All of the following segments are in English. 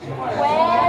Welcome to Vids.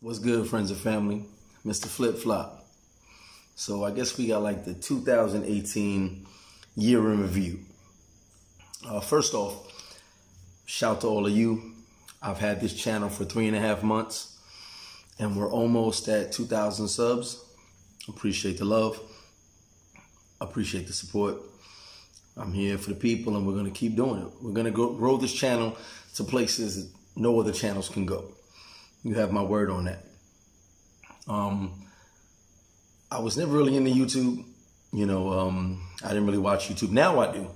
What's good, friends and family? Mr. Flip Flop. So I guess we got like the 2018 year in review. First off, shout to all of you. I've had this channel for 3.5 months and we're almost at 2,000 subs. Appreciate the love. Appreciate the support. I'm here for the people and we're going to keep doing it. We're going to grow this channel to places that no other channels can go. You have my word on that. I was never really into YouTube. You know, I didn't really watch YouTube. Now I do.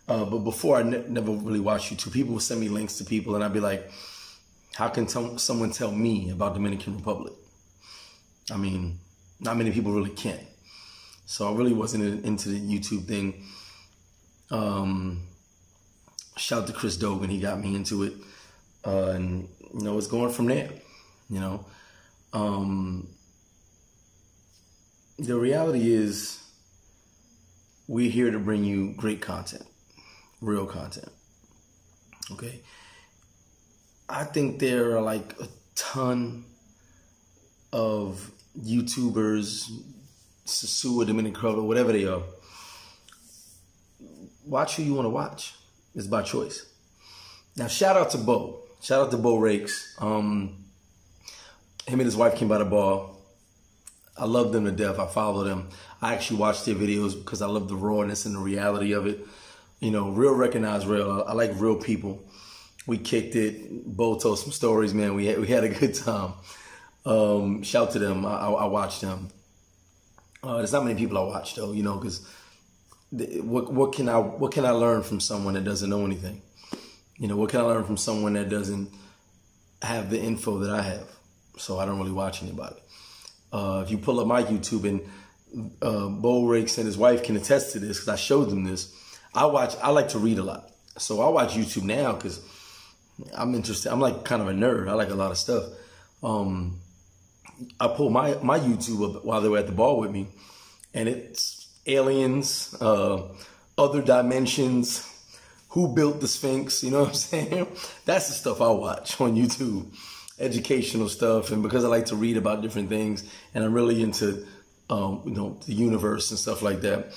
But before I never really watched YouTube. People would send me links to people and I'd be like, how can someone tell me about Dominican Republic? I mean, not many people really can. So I really wasn't into the YouTube thing. Shout out to Chris Dogan. He got me into it. And, you know, it's going from there. You know, the reality is we're here to bring you great content, real content. Okay. I think there are like a ton of YouTubers, Sosua, Dominican, or whatever they are. Watch who you want to watch. It's by choice. Now, shout out to Bo. Shout out to Bo Rakes. Him and his wife came by the bar. I love them to death. I follow them. I actually watch their videos because I love the rawness and the reality of it. You know, real recognize real. I like real people. We kicked it. Bo told some stories, man. We had a good time. Shout to them. I watched them. There's not many people I watch though, you know, because what can I learn from someone that doesn't know anything? You know, what can I learn from someone that doesn't have the info that I have? So I don't really watch anybody. If you pull up my YouTube and Bo Rakes and his wife can attest to this because I showed them this. I like to read a lot. So I watch YouTube now because I'm interested. I'm like kind of a nerd. I like a lot of stuff. I pulled my YouTube up while they were at the bar with me and it's aliens, other dimensions, who built the Sphinx, you know what I'm saying? That's the stuff I watch on YouTube. Educational stuff, and because I like to read about different things and I'm really into you know, the universe and stuff like that,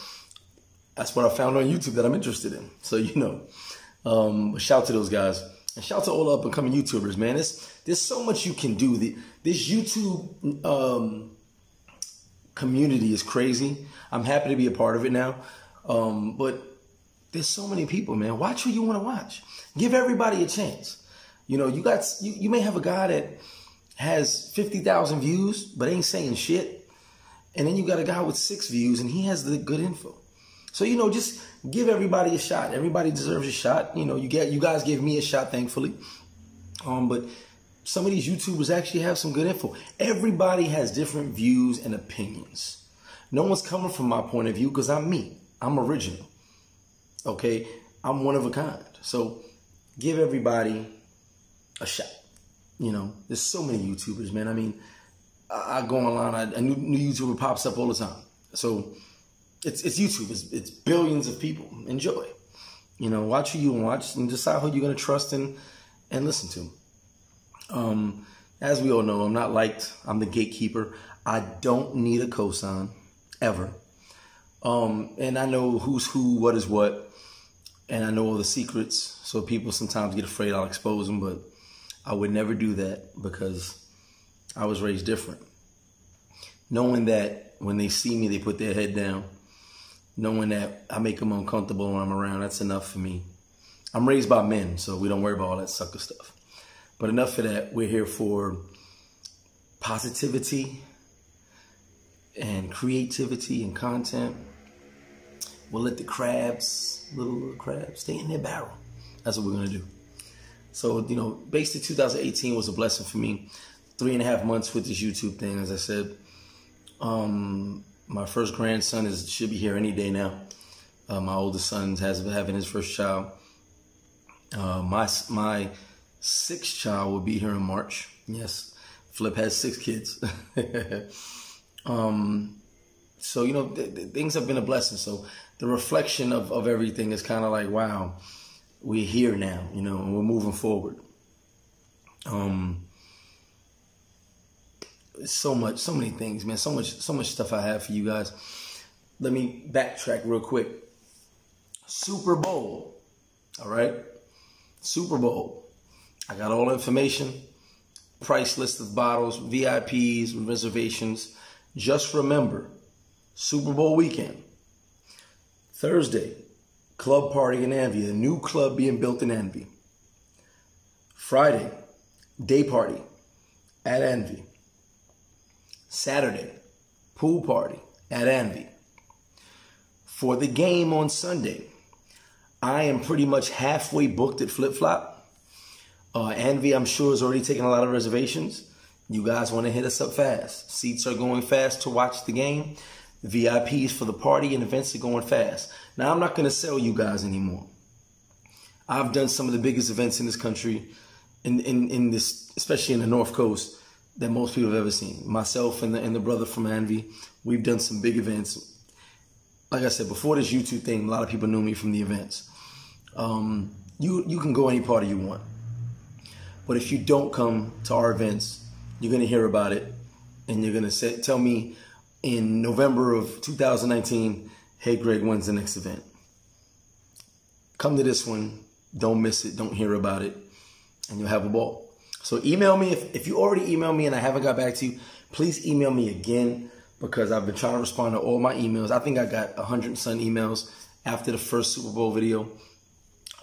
that's what I found on YouTube that I'm interested in. So, you know, shout to those guys and shout to all the up and coming YouTubers, man. There's so much you can do. This YouTube community is crazy. I'm happy to be a part of it now. But there's so many people, man. Watch who you want to watch. Give everybody a chance. You know, you may have a guy that has 50,000 views, but ain't saying shit. And then you got a guy with 6 views, and he has the good info. So, you know, just give everybody a shot. Everybody deserves a shot. You know, you guys gave me a shot, thankfully. But some of these YouTubers actually have some good info. Everybody has different views and opinions. No one's coming from my point of view because I'm me. I'm original. Okay? I'm one of a kind. So give everybody a shot. You know, there's so many YouTubers, man. I mean, I go online, a new YouTuber pops up all the time. So it's YouTube. It's billions of people. Enjoy. You know, watch who you watch and decide who you're going to trust and listen to. As we all know, I'm not liked. I'm the gatekeeper. I don't need a cosign, ever. And I know who's who, what is what, and I know all the secrets. So people sometimes get afraid I'll expose them, but I would never do that because I was raised different. Knowing that when they see me, they put their head down. Knowing that I make them uncomfortable when I'm around, that's enough for me. I'm raised by men, so we don't worry about all that sucker stuff. But enough for that. We're here for positivity and creativity and content. We'll let the crabs, little crabs, stay in their barrel. That's what we're going to do. So, you know, basically 2018 was a blessing for me. 3.5 months with this YouTube thing, as I said. My first grandson should be here any day now. My oldest son having his first child. My 6th child will be here in March. Yes, Flip has 6 kids. So, you know, things have been a blessing. So the reflection of everything is kind of like, wow, we're here now, you know, and we're moving forward. So many things, man. So much stuff I have for you guys. Let me backtrack real quick. Super Bowl. All right. Super Bowl. I got all the information, price list of bottles, VIPs, reservations. Just remember, Super Bowl weekend. Thursday, club party in Anvy. A new club being built in Anvy. Friday, day party at Anvy. Saturday, pool party at Anvy. For the game on Sunday, I am pretty much halfway booked at Flip Flop. Anvy, I'm sure, is already taking a lot of reservations. You guys want to hit us up fast. Seats are going fast to watch the game. VIPs for the party and events are going fast. Now, I'm not going to sell you guys anymore. I've done some of the biggest events in this country, in this, especially in the North Coast, that most people have ever seen. Myself and the brother from Anvy, we've done some big events. Like I said, before this YouTube thing, a lot of people knew me from the events. You can go any party you want. But if you don't come to our events, you're going to hear about it. And you're going to tell me in November of 2019, hey, Greg, when's the next event? Come to this one. Don't miss it. Don't hear about it. And you'll have a ball. So email me. If you already emailed me and I haven't got back to you, please email me again because I've been trying to respond to all my emails. I think I got 100 and some emails after the first Super Bowl video.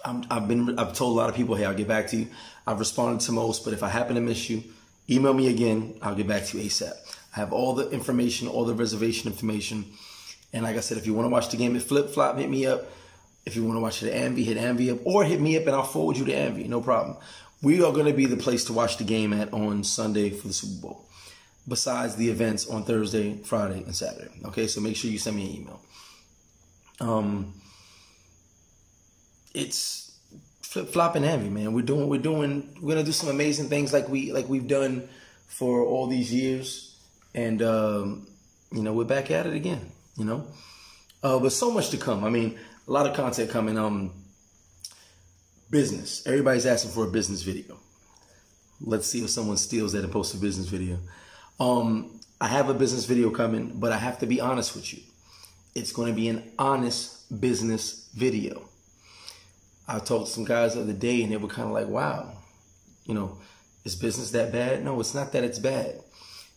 I've told a lot of people, hey, I'll get back to you. I've responded to most, but if I happen to miss you, email me again. I'll get back to you ASAP. I have all the information, all the reservation information. And like I said, if you want to watch the game at Flip Flop, hit me up. If you want to watch it at Anvy, hit Anvy up. Or hit me up and I'll forward you to Anvy. No problem. We are going to be the place to watch the game at on Sunday for the Super Bowl. Besides the events on Thursday, Friday, and Saturday. Okay, so make sure you send me an email. It's Flip Flop and Anvy, man. We're gonna do some amazing things like we've done for all these years. And you know, we're back at it again, you know. But so much to come. I mean, a lot of content coming. Business. Everybody's asking for a business video. Let's see if someone steals that and posts a business video. I have a business video coming, but I have to be honest with you. It's going to be an honest business video. I talked to some guys the other day and they were kind of like, wow, you know, is business that bad? No, it's not that it's bad.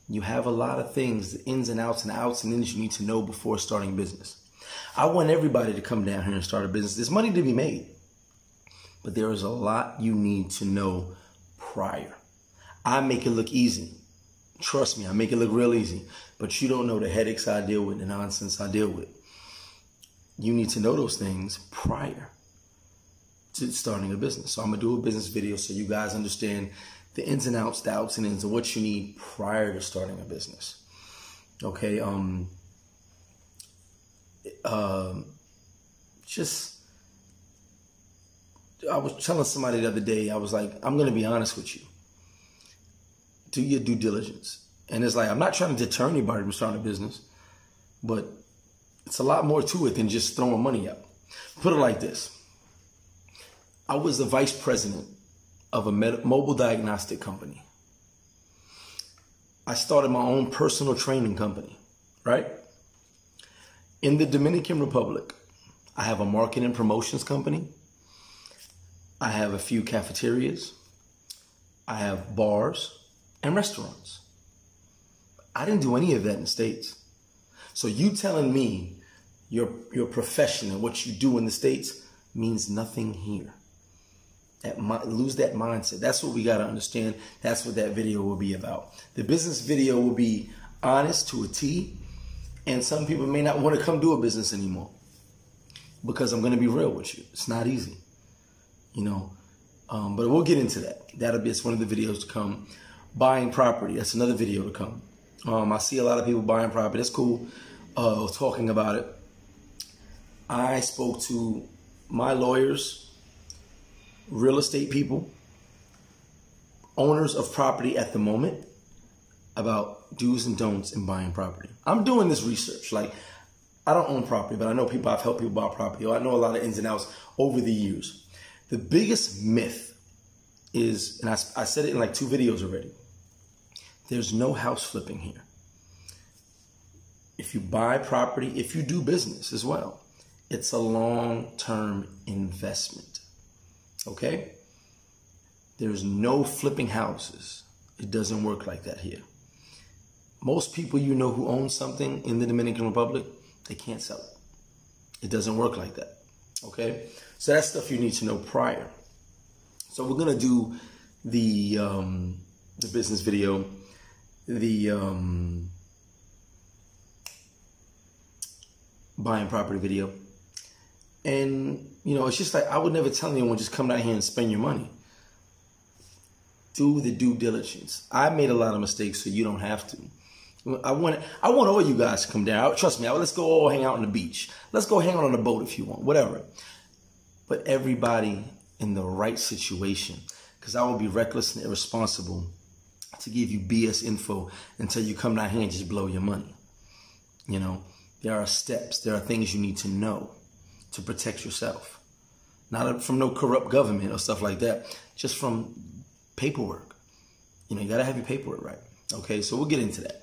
You have a lot of things, the ins and outs and ins you need to know before starting business. I want everybody to come down here and start a business. There's money to be made. But there is a lot you need to know prior. I make it look easy. Trust me, I make it look real easy. But you don't know the headaches I deal with, the nonsense I deal with. You need to know those things prior to starting a business. So I'm going to do a business video so you guys understand the ins and outs, the outs and ins of what you need prior to starting a business. Okay. I was telling somebody the other day, I was like, I'm going to be honest with you. Do your due diligence. And it's like, I'm not trying to deter anybody from starting a business, but it's a lot more to it than just throwing money out. Put it like this. I was the vice president of a mobile diagnostic company. I started my own personal training company, right? In the Dominican Republic, I have a marketing and promotions company. I have a few cafeterias. I have bars and restaurants. I didn't do any of that in the States. So you telling me your profession and what you do in the States means nothing here. Lose that mindset. That's what we got to understand. That's what that video will be about. The business video will be honest to a T. And some people may not want to come do a business anymore because I'm going to be real with you. It's not easy, you know, but we'll get into that. It's one of the videos to come. Buying property. That's another video to come. I see a lot of people buying property. That's cool. Talking about it. I spoke to my lawyers, real estate people, owners of property at the moment about do's and don'ts in buying property. I'm doing this research. Like, I don't own property, but I know people, I've helped people buy property. I know a lot of ins and outs over the years. The biggest myth is, and I said it in like 2 videos already, there's no house flipping here. If you buy property, if you do business as well, it's a long-term investment. Okay? There's no flipping houses. It doesn't work like that here. Most people you know who own something in the Dominican Republic, they can't sell it. It doesn't work like that. Okay? So that's stuff you need to know prior. So we're going to do the business video, the buying property video. And, you know, it's just like, I would never tell anyone just come down here and spend your money. Do the due diligence. I made a lot of mistakes, so you don't have to. I want all you guys to come down. Trust me, let's go all hang out on the beach. Let's go hang out on the boat if you want, whatever. But everybody in the right situation, because I would be reckless and irresponsible to give you BS info until you come down here and just blow your money. You know, there are steps. There are things you need to know to protect yourself. Not from no corrupt government or stuff like that, just from paperwork. You know, you got to have your paperwork right. Okay, so we'll get into that.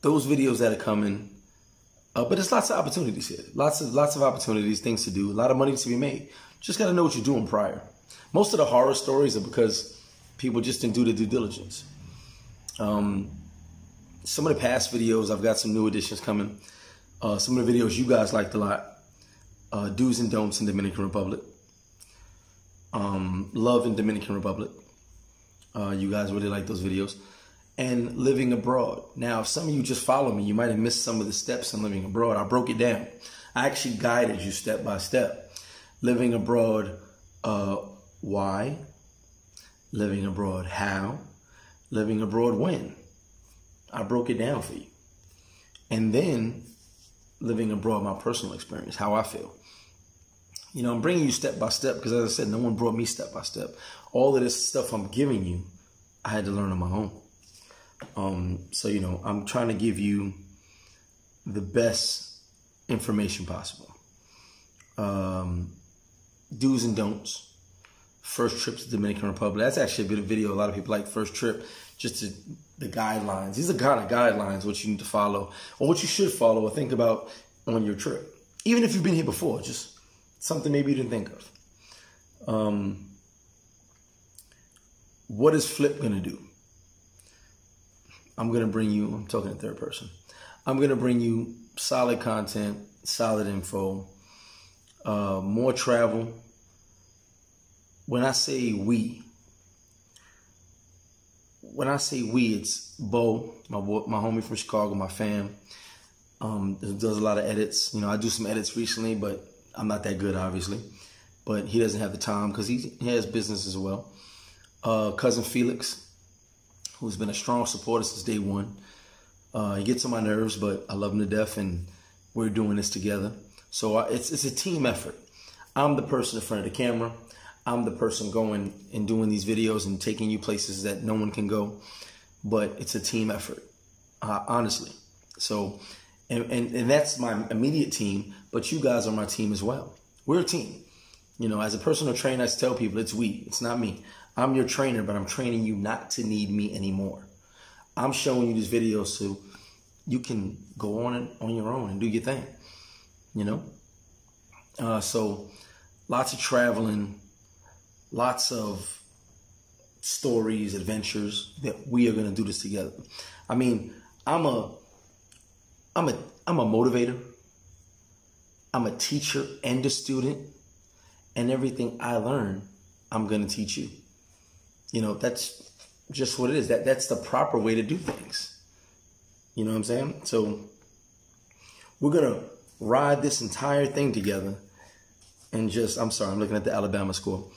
Those videos that are coming, but there's lots of opportunities here. Lots of opportunities, things to do, a lot of money to be made. Just got to know what you're doing prior. Most of the horror stories are because people just didn't do the due diligence. Some of the past videos, I've got some new additions coming. Some of the videos you guys liked a lot. Do's and don'ts in Dominican Republic. Love in Dominican Republic. You guys really like those videos. And living abroad. Now, if some of you just follow me, you might have missed some of the steps in living abroad. I broke it down. I actually guided you step by step. Living abroad, why? Living abroad, how? Living abroad, when? I broke it down for you. And then living abroad, my personal experience, how I feel. You know, I'm bringing you step by step because, as I said, no one brought me step by step. All of this stuff I'm giving you, I had to learn on my own. So, you know, I'm trying to give you the best information possible. Do's and don'ts. First trip to the Dominican Republic. That's actually a bit of video. A lot of people like first trip. Just the guidelines. These are kind of guidelines, what you need to follow, or what you should follow or think about on your trip. Even if you've been here before, just something maybe you didn't think of. What is Flip going to do? I'm going to bring you, I'm talking in third person. I'm going to bring you solid content, solid info, more travel. When I say we when I say we, it's Bo, my homie from Chicago, my fam. Does a lot of edits. You know, I do some edits recently, but I'm not that good, obviously. But he doesn't have the time because he has business as well. Cousin Felix, who's been a strong supporter since day one. He gets on my nerves, but I love him to death, and we're doing this together. So it's a team effort. I'm the person in front of the camera. I'm the person going and doing these videos and taking you places that no one can go. But it's a team effort, honestly. So, and that's my immediate team, but you guys are my team as well. We're a team. You know, as a personal trainer, I tell people it's we, it's not me. I'm your trainer, but I'm training you not to need me anymore. I'm showing you these videos so you can go on your own and do your thing, you know? So lots of traveling, lots of stories, adventures that we are going to do this together. I mean, I'm a motivator. I'm a teacher and a student, and everything I learn, I'm going to teach you. You know, that's just what it is. That's the proper way to do things. You know what I'm saying? So we're going to ride this entire thing together and just, I'm sorry, I'm looking at the Alabama score.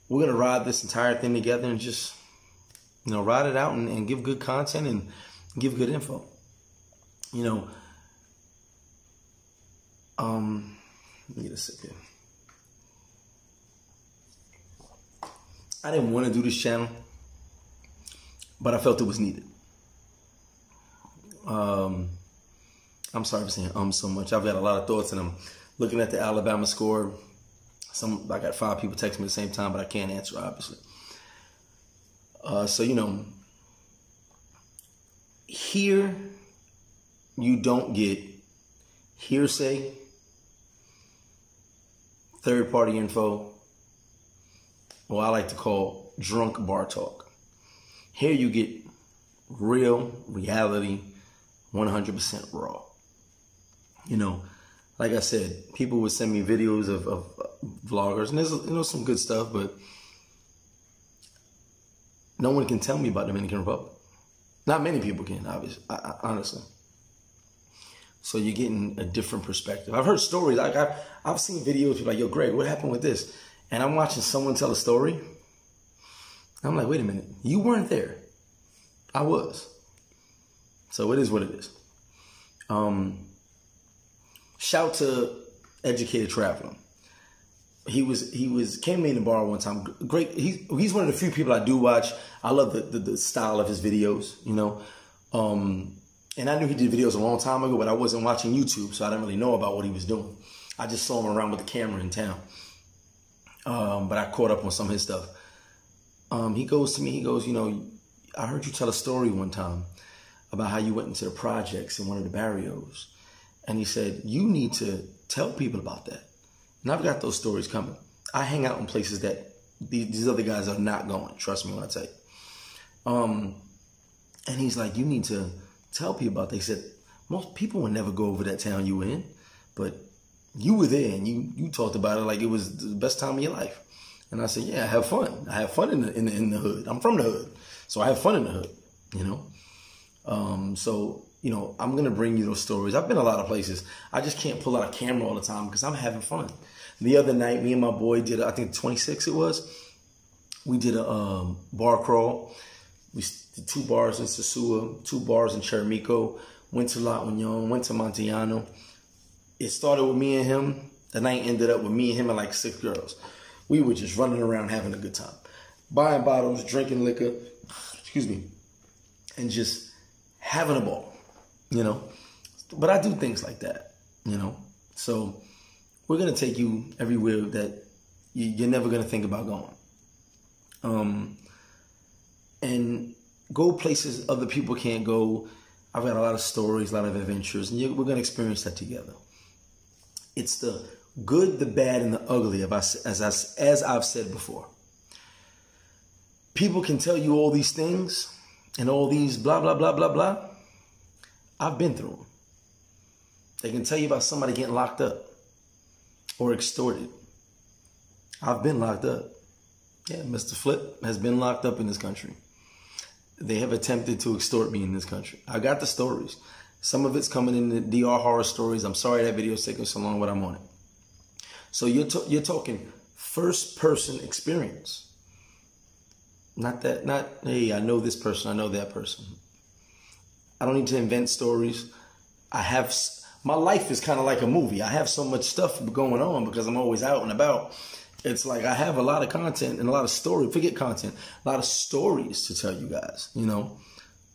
We're going to ride this entire thing together and just, you know, ride it out and give good content and give good info. You know, let me get a sip here. I didn't want to do this channel, but I felt it was needed. I'm sorry for saying so much. I've got a lot of thoughts, and I'm looking at the Alabama score. I got 5 people texting me at the same time, but I can't answer, obviously. So, you know, here you don't get hearsay, third-party info, what I like to call drunk bar talk. Here you get real reality, 100% raw. You know, like I said, people would send me videos of vloggers, and there's, you know, some good stuff, but no one can tell me about Dominican Republic. Not many people can, obviously, honestly. So you're getting a different perspective. I've heard stories. Like I've seen videos people like, yo, Greg, what happened with this? And I'm watching someone tell a story. I'm like, wait a minute, you weren't there. I was. So it is what it is. Shout to Educated Traveler. He came to me in the bar one time. Great. He's one of the few people I do watch. I love the style of his videos, you know. And I knew he did videos a long time ago, but I wasn't watching YouTube, so I didn't really know about what he was doing. I just saw him around with the camera in town. But I caught up on some of his stuff. He goes to me, he goes, you know, I heard you tell a story one time about how you went into the projects in one of the barrios. And he said, you need to tell people about that. And I've got those stories coming. I hang out in places that these other guys are not going. Trust me when I tell you. And he's like, you need to tell people about that. He said, most people would never go over that town you were in, but you were there and you talked about it like it was the best time of your life. And I said, yeah, I have fun. I have fun in the hood. I'm from the hood, so I have fun in the hood, you know? So, you know, I'm going to bring you those stories. I've been a lot of places. I just can't pull out a camera all the time because I'm having fun. The other night, me and my boy did, I think 26 it was. We did a bar crawl. We did 2 bars in Sosua, 2 bars in Cheramico, went to La Union, went to Montellano. It started with me and him. The night ended up with me and him and like 6 girls. We were just running around having a good time. Buying bottles, drinking liquor, excuse me, and just having a ball, you know. But I do things like that, you know. So we're going to take you everywhere that you're never going to think about going. And go places other people can't go. I've got a lot of stories, a lot of adventures, and we're going to experience that together. It's the good, the bad, and the ugly, as I've said before. People can tell you all these things and all these blah, blah, blah, blah, blah. I've been through them. They can tell you about somebody getting locked up or extorted. I've been locked up. Yeah, Mr. Flip has been locked up in this country. they have attempted to extort me in this country. I got the stories. Some of it's coming in the DR horror stories. I'm sorry that video's taking so long, but I'm on it. So you're talking first person experience. Not, hey, I know this person, I know that person. I don't need to invent stories. My life is kind of like a movie. I have so much stuff going on because I'm always out and about. It's like I have a lot of content and a lot of story. Forget content. A lot of stories to tell you guys, you know,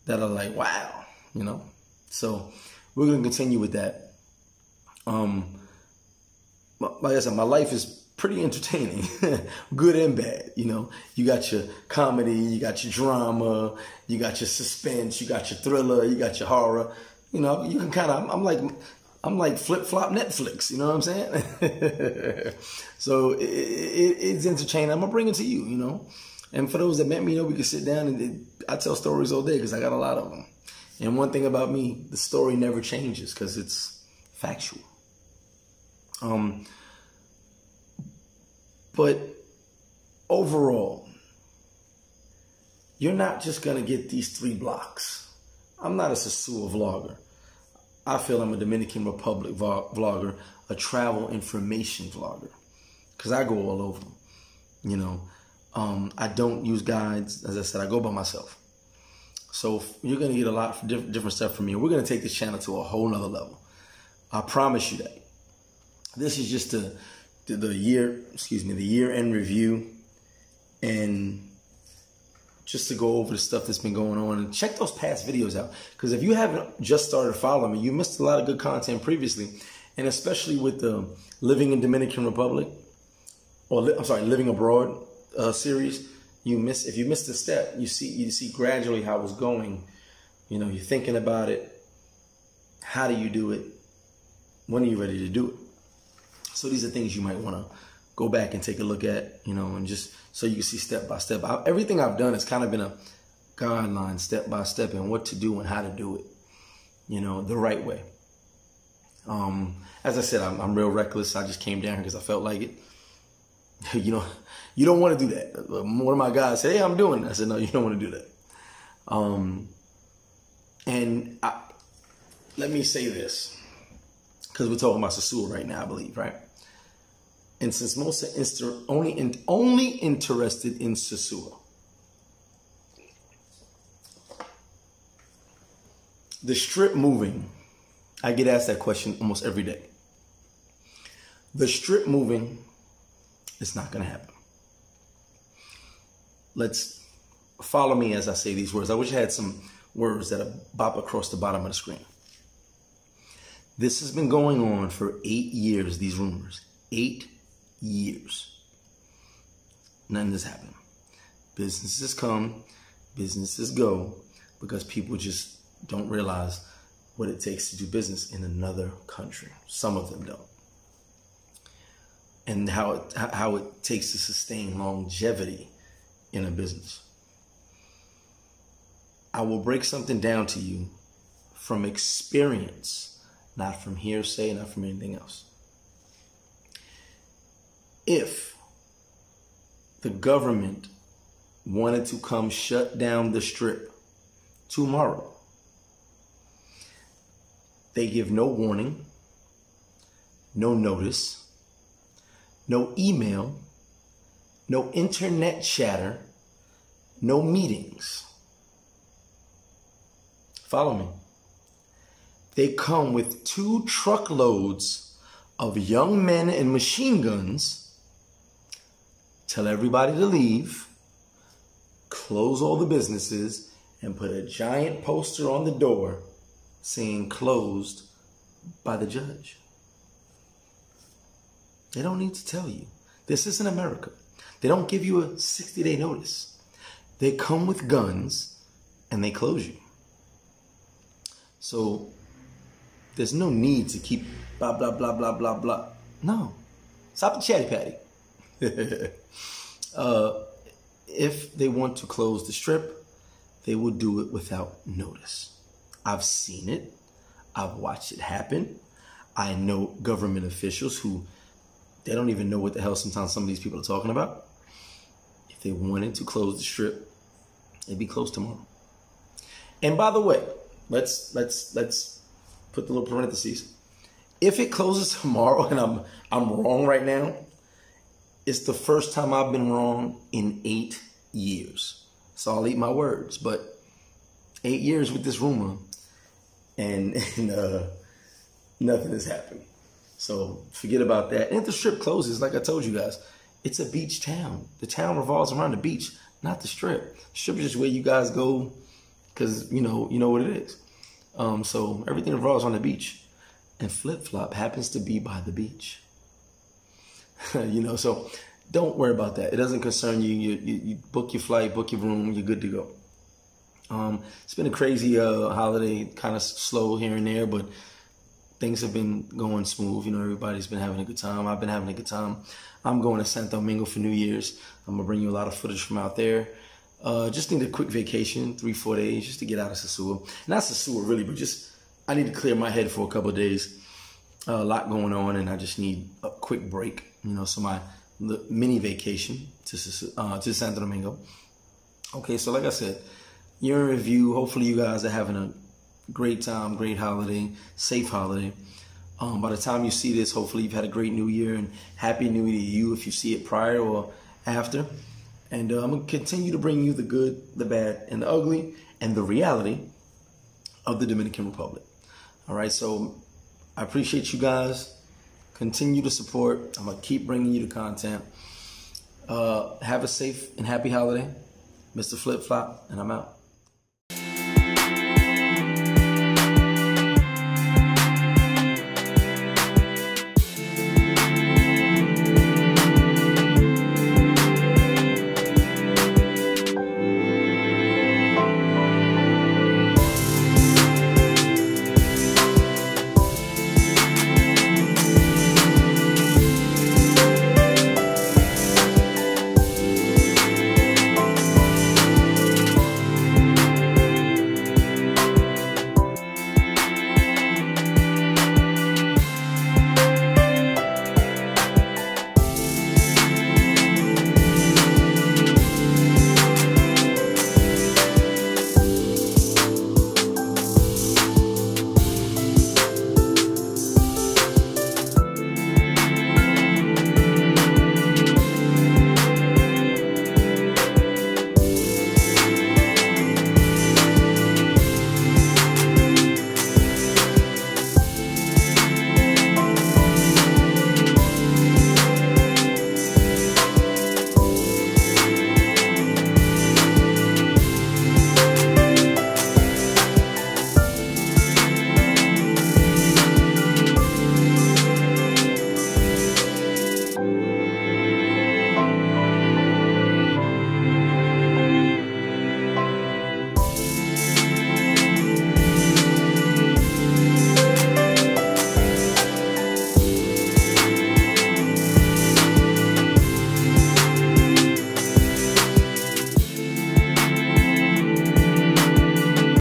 that are like, wow, you know. So we're going to continue with that. Like I said, my life is pretty entertaining, good and bad. You know, you got your comedy, you got your drama, you got your suspense, you got your thriller, you got your horror. You know, you can kind of, I'm like flip-flop Netflix, you know what I'm saying? So it's entertaining. I'm going to bring it to you, you know. And for those that met me, you know, we can sit down and I tell stories all day because I got a lot of them. And one thing about me, the story never changes because it's factual. But overall, you're not just going to get these 3 blocks. I'm not a Sosua vlogger. I feel I'm a Dominican Republic vlogger, a travel information vlogger, because I go all over them. You know, I don't use guides. As I said, I go by myself. So you're going to get a lot of different stuff from me. We're going to take this channel to a whole nother level. I promise you that. This is just the year-end review, and just to go over the stuff that's been going on. And check those past videos out, because if you haven't just started following me, you missed a lot of good content previously, and especially with the Living in Dominican Republic, or I'm sorry, Living Abroad series. If you missed a step, you see gradually how it's going. You know, you're thinking about it. How do you do it? When are you ready to do it? So these are things you might want to go back and take a look at, you know, and just so you can see step by step. Everything I've done has kind of been a guideline, step by step, and what to do and how to do it, you know, the right way. As I said, I'm real reckless. I just came down here because I felt like it. You know, you don't want to do that. One of my guys said, hey, I'm doing it. I said, no, you don't want to do that. Let me say this, because we're talking about Sosua right now, I believe, right? And since most are only interested in Sosua, the strip moving, I get asked that question almost every day. The strip moving, it's not going to happen. Let's follow me as I say these words. I wish I had some words that bop across the bottom of the screen. This has been going on for 8 years, these rumors. 8 years. Nothing has happened. Businesses come, businesses go, because people just don't realize what it takes to do business in another country. Some of them don't. And how it takes to sustain longevity in a business. I will break something down to you from experience, not from hearsay, not from anything else. If the government wanted to come shut down the strip tomorrow, they give no warning, no notice, no email, no internet chatter, no meetings. Follow me. They come with 2 truckloads of young men and machine guns, tell everybody to leave, close all the businesses, and put a giant poster on the door saying closed by the judge. They don't need to tell you. This isn't America. They don't give you a 60-day notice. They come with guns and they close you. So there's no need to keep blah, blah, blah, blah, blah, blah. No. Stop the chatty patty. If they want to close the strip, they will do it without notice. I've seen it. I've watched it happen. I know government officials who, they don't even know what the hell sometimes some of these people are talking about. If they wanted to close the strip, it'd be closed tomorrow. And by the way, let's put the little parentheses. If it closes tomorrow and I'm wrong right now, it's the first time I've been wrong in 8 years. So I'll eat my words, but 8 years with this rumor and nothing has happened. So forget about that. And if the strip closes, like I told you guys, it's a beach town. The town revolves around the beach, not the strip. The strip is just where you guys go because you know what it is. So everything revolves on the beach. And Flip-Flop happens to be by the beach. So don't worry about that. It doesn't concern you. You book your flight, book your room, you're good to go. It's been a crazy holiday, kind of slow here and there, but things have been going smooth. Everybody's been having a good time. I've been having a good time. I'm going to Santo Domingo for New Year's. I'm going to bring you a lot of footage from out there. Just need a quick vacation, 3-4 days, just to get out of Sosua. Not Sosua really, but I need to clear my head for a couple of days. A lot going on, and I just need a quick break. So my mini vacation to Santo Domingo. Okay, so like I said, year in review. Hopefully you guys are having a great time, great holiday, safe holiday. By the time you see this, hopefully you've had a great New Year, and Happy New Year to you if you see it prior or after. And I'm going to continue to bring you the good, the bad, and the ugly, and the reality of the Dominican Republic. All right, so I appreciate you guys. Continue to support. I'm going to keep bringing you the content. Have a safe and happy holiday. Mr. Flip-Flop, and I'm out.